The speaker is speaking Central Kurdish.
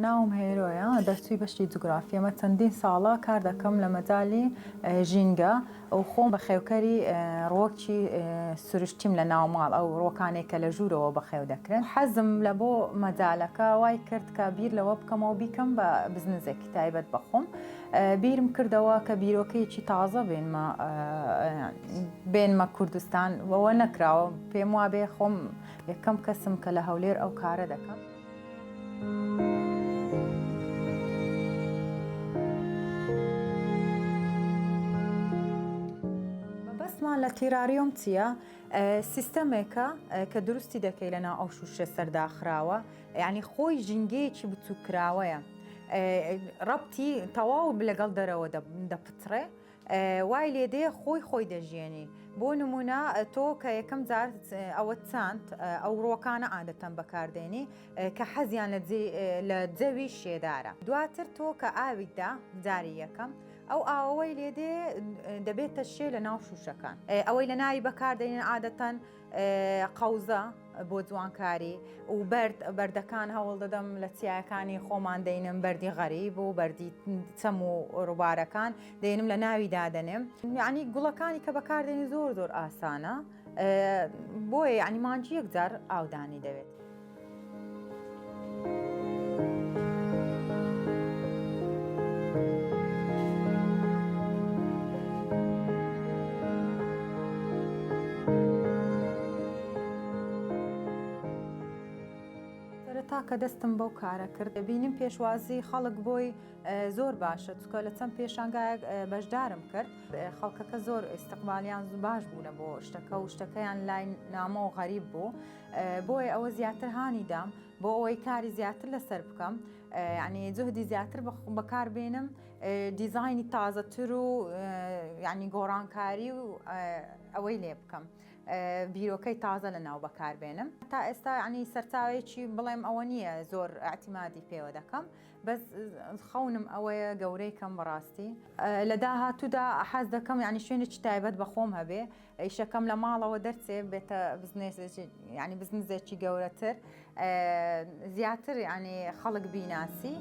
ناوم هێرۆیە دەرچووی بەشی جوگرافیەمە چەندین ساڵە کار دەکەم لە مەجای ژینگە و خۆم بە خێوکەری ڕۆکی سروشتیم لە ناوماڵ ئەو ڕۆکانێک کە لە ژوورەوە بەخێو دەکرێن. حەزم لە بۆ مەجالەکە وای کرد کە بیر لەوە بکەمەوە بیکەم بە بزنسێکی تایبەت بەخۆم. بیرم کردەوە کە بیرۆکەیەکی تازە بێنمە کوردستان وەوە نەکراوە پێم وابێ خۆم یەکەم کەسم کە لە هەولێر ئەو کارە دەکەم. بەسمان لە تیراریۆم چییە؟ سیستەمێکە کە دروستی دەکەی لەناو ئەو شوشە سەرداخراوە، یعنی خۆی ژینگەیەکی بچووکراوەیە، ڕەبتی تەواو لەگەڵ دەرەوە دەپتڕێ، وای لێدێ خۆی دەژێنی. بۆ نمونە تۆ کە یەکەم جار ئەوە چاند ئەو ڕۆکانە عادەتەن بەکاردێنی کە حەزیان لە جەوی شێدارە. دواتر تۆ کە ئاویدا جاری یەکەم ئەو ئاوەی لێدێ دەبێتە شێ لە ناو شوشەکان. ئەوەی لە ناوی بەکاردێنین عادەتەن قەوزە بۆ جوانکاری و بەردەکان هەوڵ دەدەم لە چیاکانی خۆمان دەینم بەردی غەریب و بەردی چەم و ڕووبارەکان دێنم لە ناوی دادەنێم. یعنی گوڵەکانی کە بەکاردێنی زۆر ئاسانە، بۆیە یعنی مانجی یەک جار ئاودانی دەوێت. کە دەستم بەو کارە کرد بینیم پێشوازی خەڵک بۆی زۆر باشە، چکە لە چەند پێشانگایەک بەشدارم کرد. خەڵکەکە زۆر ئیستیقبالیان باش بوونە بۆ شتەکە و شتەکەیان لای نامە و غەریب بوو. بۆیە ئەوە زیاتر هانی دام بۆ ئەوەی کاری زیاتر لەسەر بکەم، یعنی جهدی زیاتر بەکار بێنم، دیزایانی تازەتر و یعنی گۆڕانکاری و ئەوەی لێ بکەم، بیرۆکەی تازە لە ناو بەکاربێنم. تا ئێستا ینی سەرچاوێکی بڵێم ئەوە نییە زۆر ئاعتیمادی پێوە دەکەم، بەس خەونم ئەوەیە گەورەی کەم بەڕاستی. لە داهاتوودا حەز دەکەم ینی شوێنێکی تایبەت بە خۆم هەبێ، ئیشەکەم لە ماڵەوە دەرچێ بێتە بزنسێکی گەورەتر، زیاتر ینی خەڵک بیناسی.